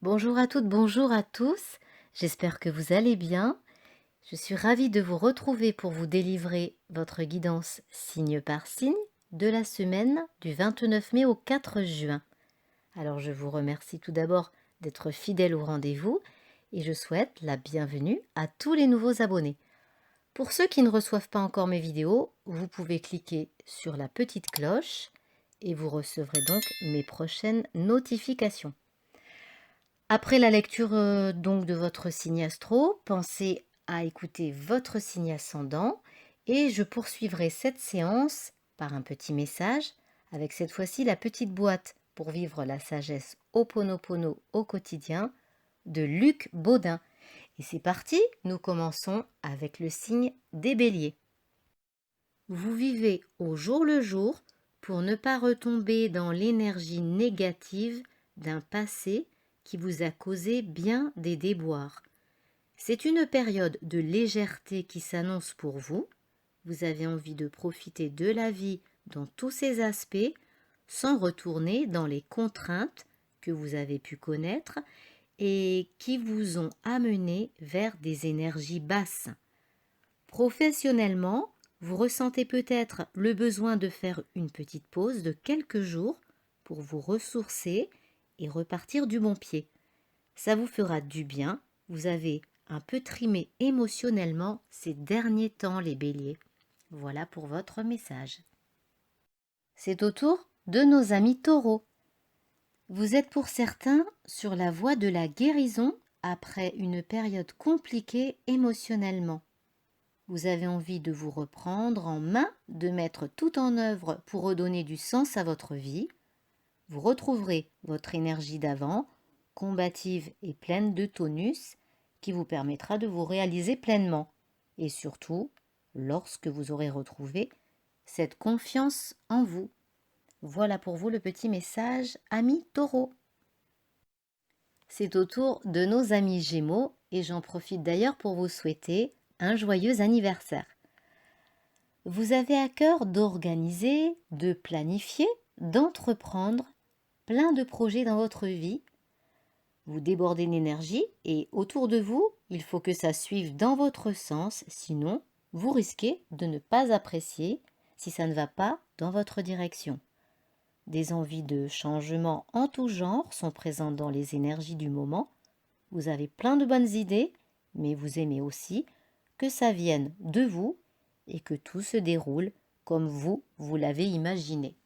Bonjour à toutes, bonjour à tous. J'espère que vous allez bien. Je suis ravie de vous retrouver pour vous délivrer votre guidance signe par signe de la semaine du 29 mai au 4 juin. Alors je vous remercie tout d'abord d'être fidèle au rendez-vous et je souhaite la bienvenue à tous les nouveaux abonnés. Pour ceux qui ne reçoivent pas encore mes vidéos, vous pouvez cliquer sur la petite cloche et vous recevrez donc mes prochaines notifications. Après la lecture donc de votre signe astro, pensez à écouter votre signe ascendant et je poursuivrai cette séance par un petit message avec cette fois-ci la petite boîte pour vivre la sagesse Ho'oponopono au quotidien de Luc Baudin. Et c'est parti, nous commençons avec le signe des béliers. Vous vivez au jour le jour pour ne pas retomber dans l'énergie négative d'un passé qui vous a causé bien des déboires. C'est une période de légèreté qui s'annonce pour vous. Vous avez envie de profiter de la vie dans tous ses aspects sans retourner dans les contraintes que vous avez pu connaître et qui vous ont amené vers des énergies basses. Professionnellement, vous ressentez peut-être le besoin de faire une petite pause de quelques jours pour vous ressourcer et repartir du bon pied. Ça vous fera du bien, vous avez un peu trimé émotionnellement ces derniers temps les béliers. Voilà pour votre message. C'est au tour de nos amis taureaux. Vous êtes pour certains sur la voie de la guérison après une période compliquée émotionnellement. Vous avez envie de vous reprendre en main, de mettre tout en œuvre pour redonner du sens à votre vie. Vous retrouverez votre énergie d'avant, combative et pleine de tonus, qui vous permettra de vous réaliser pleinement. Et surtout, lorsque vous aurez retrouvé cette confiance en vous. Voilà pour vous le petit message, amis taureaux. C'est au tour de nos amis gémeaux et j'en profite d'ailleurs pour vous souhaiter un joyeux anniversaire. Vous avez à cœur d'organiser, de planifier, d'entreprendre plein de projets dans votre vie. Vous débordez d'énergie et autour de vous, il faut que ça suive dans votre sens, sinon vous risquez de ne pas apprécier si ça ne va pas dans votre direction. Des envies de changement en tout genre sont présentes dans les énergies du moment. Vous avez plein de bonnes idées, mais vous aimez aussi que ça vienne de vous et que tout se déroule comme vous l'avez imaginé.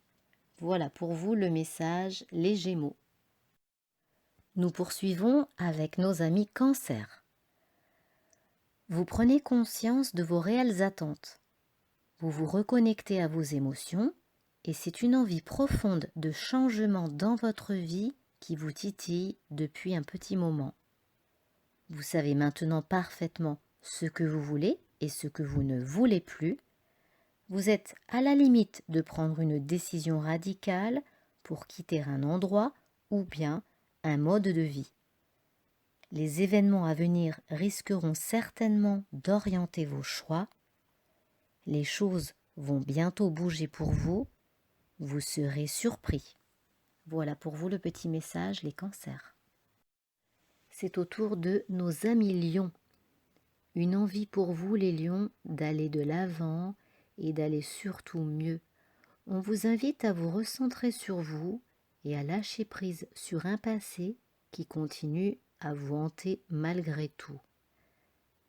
Voilà pour vous le message, les Gémeaux. Nous poursuivons avec nos amis Cancer. Vous prenez conscience de vos réelles attentes. Vous vous reconnectez à vos émotions et c'est une envie profonde de changement dans votre vie qui vous titille depuis un petit moment. Vous savez maintenant parfaitement ce que vous voulez et ce que vous ne voulez plus. Vous êtes à la limite de prendre une décision radicale pour quitter un endroit ou bien un mode de vie. Les événements à venir risqueront certainement d'orienter vos choix. Les choses vont bientôt bouger pour vous. Vous serez surpris. Voilà pour vous le petit message, les cancers. C'est au tour de nos amis lions. Une envie pour vous, les lions, d'aller de l'avant et d'aller surtout mieux. On vous invite à vous recentrer sur vous et à lâcher prise sur un passé qui continue à vous hanter malgré tout.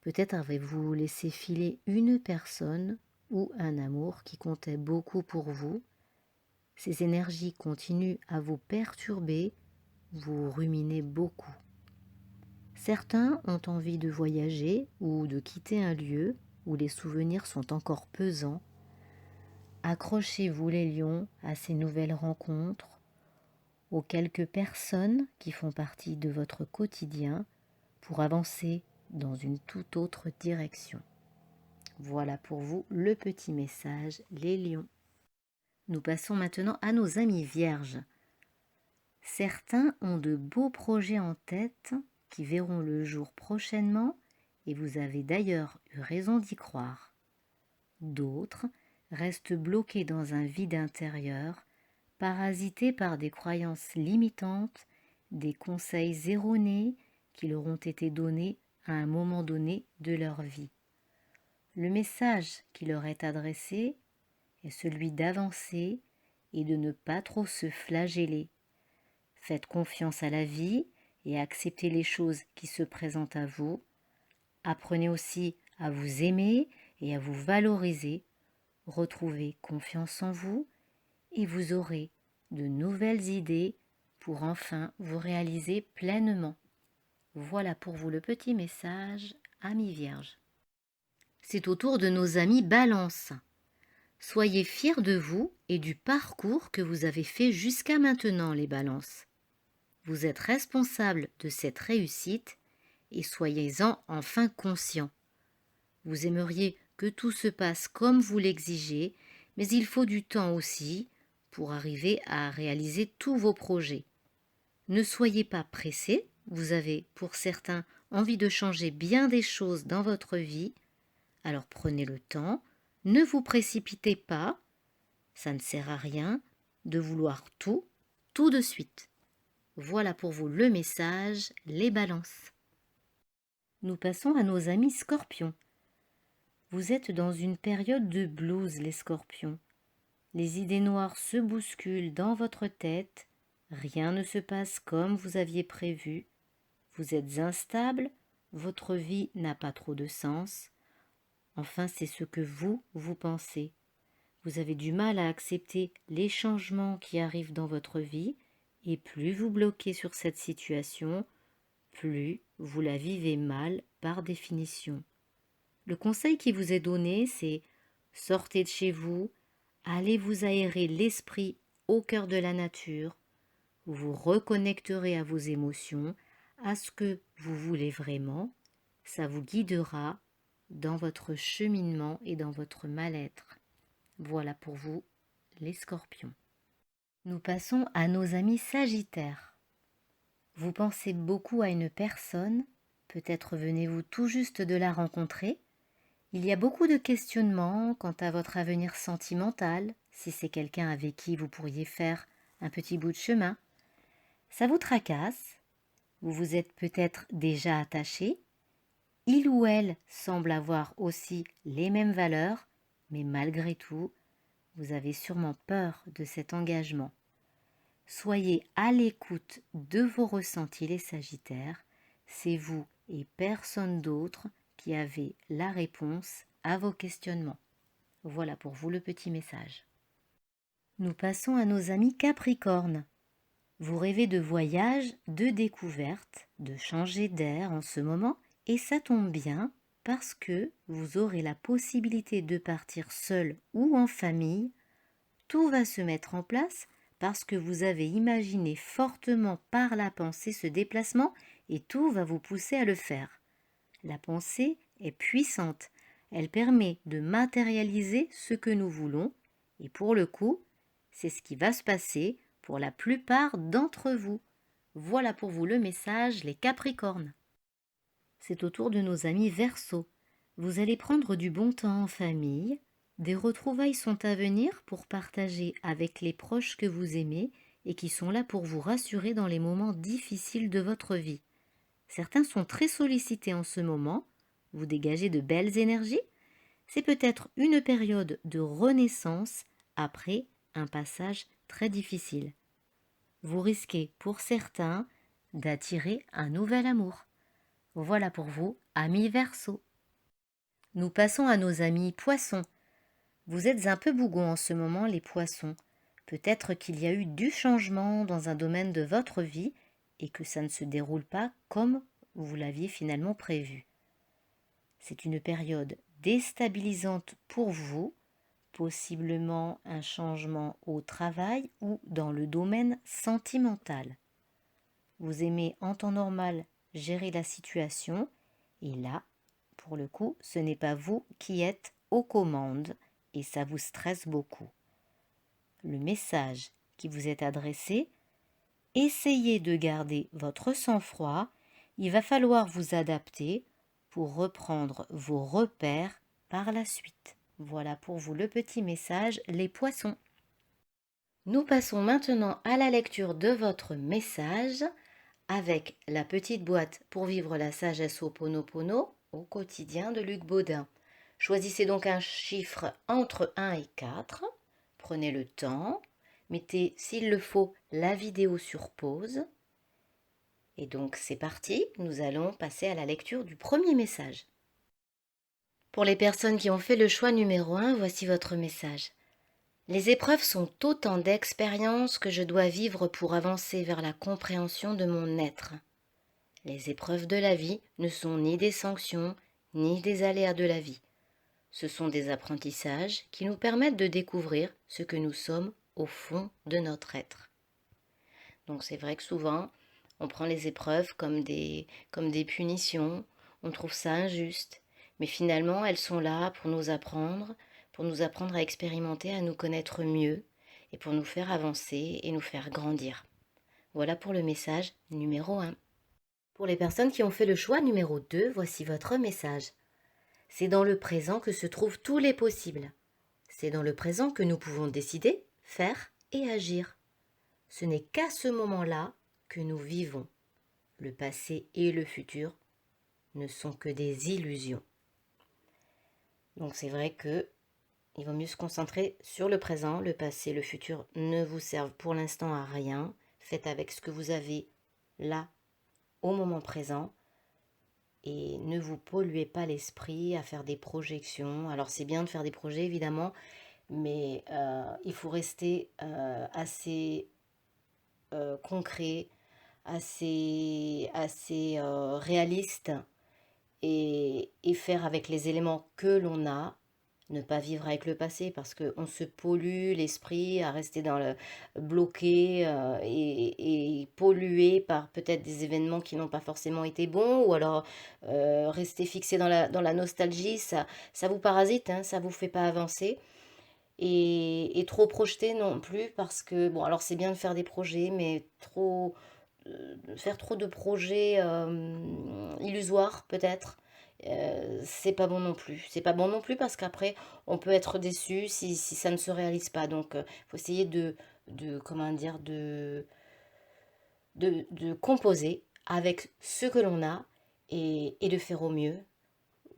Peut-être avez-vous laissé filer une personne ou un amour qui comptait beaucoup pour vous. Ces énergies continuent à vous perturber, vous ruminez beaucoup. Certains ont envie de voyager ou de quitter un lieu où les souvenirs sont encore pesants. Accrochez-vous les lions à ces nouvelles rencontres, aux quelques personnes qui font partie de votre quotidien pour avancer dans une toute autre direction. Voilà pour vous le petit message, les lions. Nous passons maintenant à nos amis vierges. Certains ont de beaux projets en tête qui verront le jour prochainement et vous avez d'ailleurs eu raison d'y croire. D'autres restent bloqués dans un vide intérieur, parasités par des croyances limitantes, des conseils erronés qui leur ont été donnés à un moment donné de leur vie. Le message qui leur est adressé est celui d'avancer et de ne pas trop se flageller. Faites confiance à la vie et acceptez les choses qui se présentent à vous. Apprenez aussi à vous aimer et à vous valoriser. Retrouvez confiance en vous et vous aurez de nouvelles idées pour enfin vous réaliser pleinement. Voilà pour vous le petit message, amis vierges. C'est au tour de nos amis Balance. Soyez fiers de vous et du parcours que vous avez fait jusqu'à maintenant, les Balances. Vous êtes responsables de cette réussite et soyez-en enfin conscients. Vous aimeriez que tout se passe comme vous l'exigez, mais il faut du temps aussi pour arriver à réaliser tous vos projets. Ne soyez pas pressés, vous avez pour certains envie de changer bien des choses dans votre vie, alors prenez le temps, ne vous précipitez pas, ça ne sert à rien de vouloir tout de suite. Voilà pour vous le message, les balances. Nous passons à nos amis scorpions. Vous êtes dans une période de blues, les scorpions. Les idées noires se bousculent dans votre tête, rien ne se passe comme vous aviez prévu, vous êtes instable, votre vie n'a pas trop de sens. Enfin, c'est ce que vous pensez. Vous avez du mal à accepter les changements qui arrivent dans votre vie, et plus vous bloquez sur cette situation, plus vous la vivez mal par définition. Le conseil qui vous est donné, c'est sortez de chez vous, allez vous aérer l'esprit au cœur de la nature, vous vous reconnecterez à vos émotions, à ce que vous voulez vraiment, ça vous guidera dans votre cheminement et dans votre mal-être. Voilà pour vous, les scorpions. Nous passons à nos amis sagittaires. Vous pensez beaucoup à une personne, peut-être venez-vous tout juste de la rencontrer. Il y a beaucoup de questionnements quant à votre avenir sentimental, si c'est quelqu'un avec qui vous pourriez faire un petit bout de chemin. Ça vous tracasse, vous vous êtes peut-être déjà attaché, il ou elle semble avoir aussi les mêmes valeurs, mais malgré tout, vous avez sûrement peur de cet engagement. Soyez à l'écoute de vos ressentis, les Sagittaires, c'est vous et personne d'autre qui avez la réponse à vos questionnements. Voilà pour vous le petit message. Nous passons à nos amis Capricornes. Vous rêvez de voyage, de découverte, de changer d'air en ce moment, et ça tombe bien parce que vous aurez la possibilité de partir seul ou en famille. Tout va se mettre en place parce que vous avez imaginé fortement par la pensée ce déplacement et tout va vous pousser à le faire. La pensée est puissante, elle permet de matérialiser ce que nous voulons et pour le coup, c'est ce qui va se passer pour la plupart d'entre vous. Voilà pour vous le message, les Capricornes. C'est au tour de nos amis Verseaux. Vous allez prendre du bon temps en famille. Des retrouvailles sont à venir pour partager avec les proches que vous aimez et qui sont là pour vous rassurer dans les moments difficiles de votre vie. Certains sont très sollicités en ce moment. Vous dégagez de belles énergies. C'est peut-être une période de renaissance après un passage très difficile. Vous risquez pour certains d'attirer un nouvel amour. Voilà pour vous, amis Verseaux. Nous passons à nos amis Poissons. Vous êtes un peu bougons en ce moment, les Poissons. Peut-être qu'il y a eu du changement dans un domaine de votre vie et que ça ne se déroule pas comme vous l'aviez finalement prévu. C'est une période déstabilisante pour vous, possiblement un changement au travail ou dans le domaine sentimental. Vous aimez en temps normal gérer la situation et là, pour le coup, ce n'est pas vous qui êtes aux commandes et ça vous stresse beaucoup. Le message qui vous est adressé, essayez de garder votre sang-froid, il va falloir vous adapter pour reprendre vos repères par la suite. Voilà pour vous le petit message, les Poissons. Nous passons maintenant à la lecture de votre message. avec la petite boîte pour vivre la sagesse Ho'oponopono au quotidien de Luc Baudin. Choisissez donc un chiffre entre 1 et 4. Prenez le temps. Mettez, s'il le faut, la vidéo sur pause. Et donc c'est parti, nous allons passer à la lecture du premier message. Pour les personnes qui ont fait le choix numéro 1, voici votre message. Les épreuves sont autant d'expériences que je dois vivre pour avancer vers la compréhension de mon être. Les épreuves de la vie ne sont ni des sanctions, ni des aléas de la vie. Ce sont des apprentissages qui nous permettent de découvrir ce que nous sommes au fond de notre être. Donc c'est vrai que souvent, on prend les épreuves comme des punitions, on trouve ça injuste, mais finalement elles sont là pour nous apprendre à expérimenter, à nous connaître mieux et pour nous faire avancer et nous faire grandir. Voilà pour le message numéro 1. Pour les personnes qui ont fait le choix numéro 2, voici votre message. C'est dans le présent que se trouvent tous les possibles. C'est dans le présent que nous pouvons décider, faire et agir. Ce n'est qu'à ce moment-là que nous vivons. Le passé et le futur ne sont que des illusions. Donc c'est vrai que il vaut mieux se concentrer sur le présent. Le passé, le futur ne vous servent pour l'instant à rien. Faites avec ce que vous avez là, au moment présent. Et ne vous polluez pas l'esprit à faire des projections. Alors c'est bien de faire des projets évidemment, mais il faut rester assez concret, assez réaliste et faire avec les éléments que l'on a, ne pas vivre avec le passé parce qu'on se pollue l'esprit à rester dans le bloqué et pollué par peut-être des événements qui n'ont pas forcément été bons ou alors rester fixé dans la nostalgie, ça vous parasite, hein, ça vous fait pas avancer. Et trop projeter non plus parce que, bon, alors c'est bien de faire des projets, mais faire trop de projets illusoires peut-être, c'est pas bon non plus. C'est pas bon non plus parce qu'après, on peut être déçu si ça ne se réalise pas. Donc, faut essayer comment dire, de composer avec ce que l'on a et de faire au mieux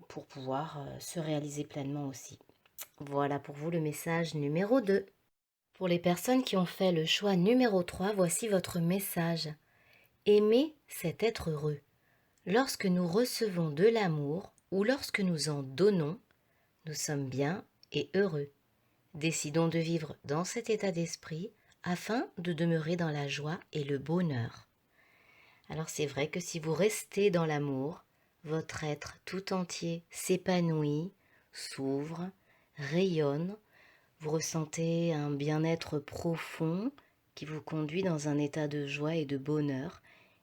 pour pouvoir se réaliser pleinement aussi. Voilà pour vous le message numéro 2. Pour les personnes qui ont fait le choix numéro 3, voici votre message. Aimer, c'est être heureux. Lorsque nous recevons de l'amour ou lorsque nous en donnons, nous sommes bien et heureux. Décidons de vivre dans cet état d'esprit afin de demeurer dans la joie et le bonheur. Alors c'est vrai que si vous restez dans l'amour, votre être tout entier s'épanouit, s'ouvre, rayonne, vous ressentez un bien-être profond qui vous conduit dans un état de joie et de bonheur.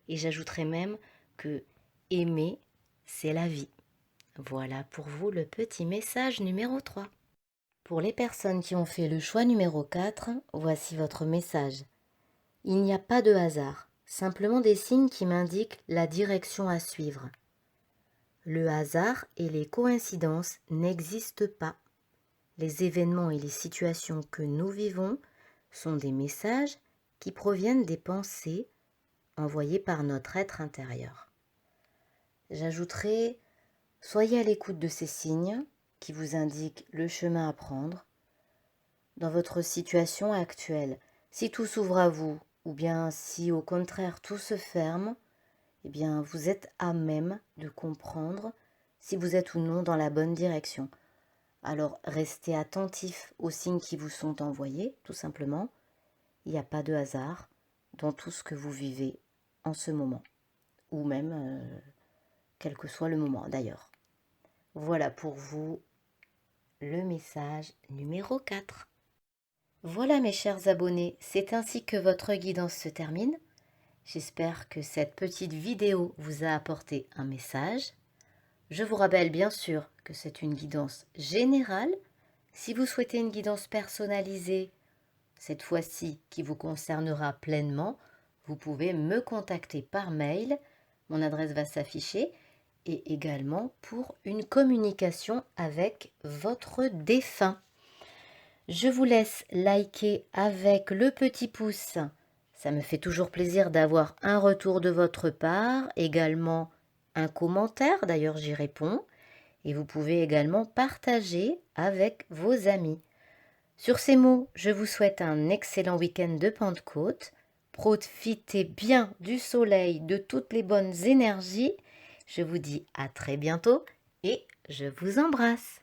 Et j'ajouterais même que aimer, c'est la vie. Voilà pour vous le petit message numéro 3. Pour les personnes qui ont fait le choix numéro 4, voici votre message. Il n'y a pas de hasard, simplement des signes qui m'indiquent la direction à suivre. Le hasard et les coïncidences n'existent pas. Les événements et les situations que nous vivons sont des messages qui proviennent des pensées envoyées par notre être intérieur. J'ajouterai, soyez à l'écoute de ces signes qui vous indiquent le chemin à prendre dans votre situation actuelle. Si tout s'ouvre à vous, ou bien si au contraire tout se ferme, eh bien vous êtes à même de comprendre si vous êtes ou non dans la bonne direction. Alors restez attentif aux signes qui vous sont envoyés, tout simplement. Il n'y a pas de hasard dans tout ce que vous vivez en ce moment, ou même quel que soit le moment d'ailleurs. Voilà pour vous le message numéro 4. Voilà mes chers abonnés, c'est ainsi que votre guidance se termine. J'espère que cette petite vidéo vous a apporté un message. Je vous rappelle bien sûr que c'est une guidance générale. Si vous souhaitez une guidance personnalisée, cette fois-ci qui vous concernera pleinement, vous pouvez me contacter par mail. Mon adresse va s'afficher et également pour une communication avec votre défunt. Je vous laisse liker avec le petit pouce Ça me fait toujours plaisir d'avoir un retour de votre part, également un commentaire, d'ailleurs j'y réponds, et vous pouvez également partager avec vos amis. Sur ces mots, je vous souhaite un excellent week-end de Pentecôte. Profitez bien du soleil, de toutes les bonnes énergies. Je vous dis à très bientôt et je vous embrasse.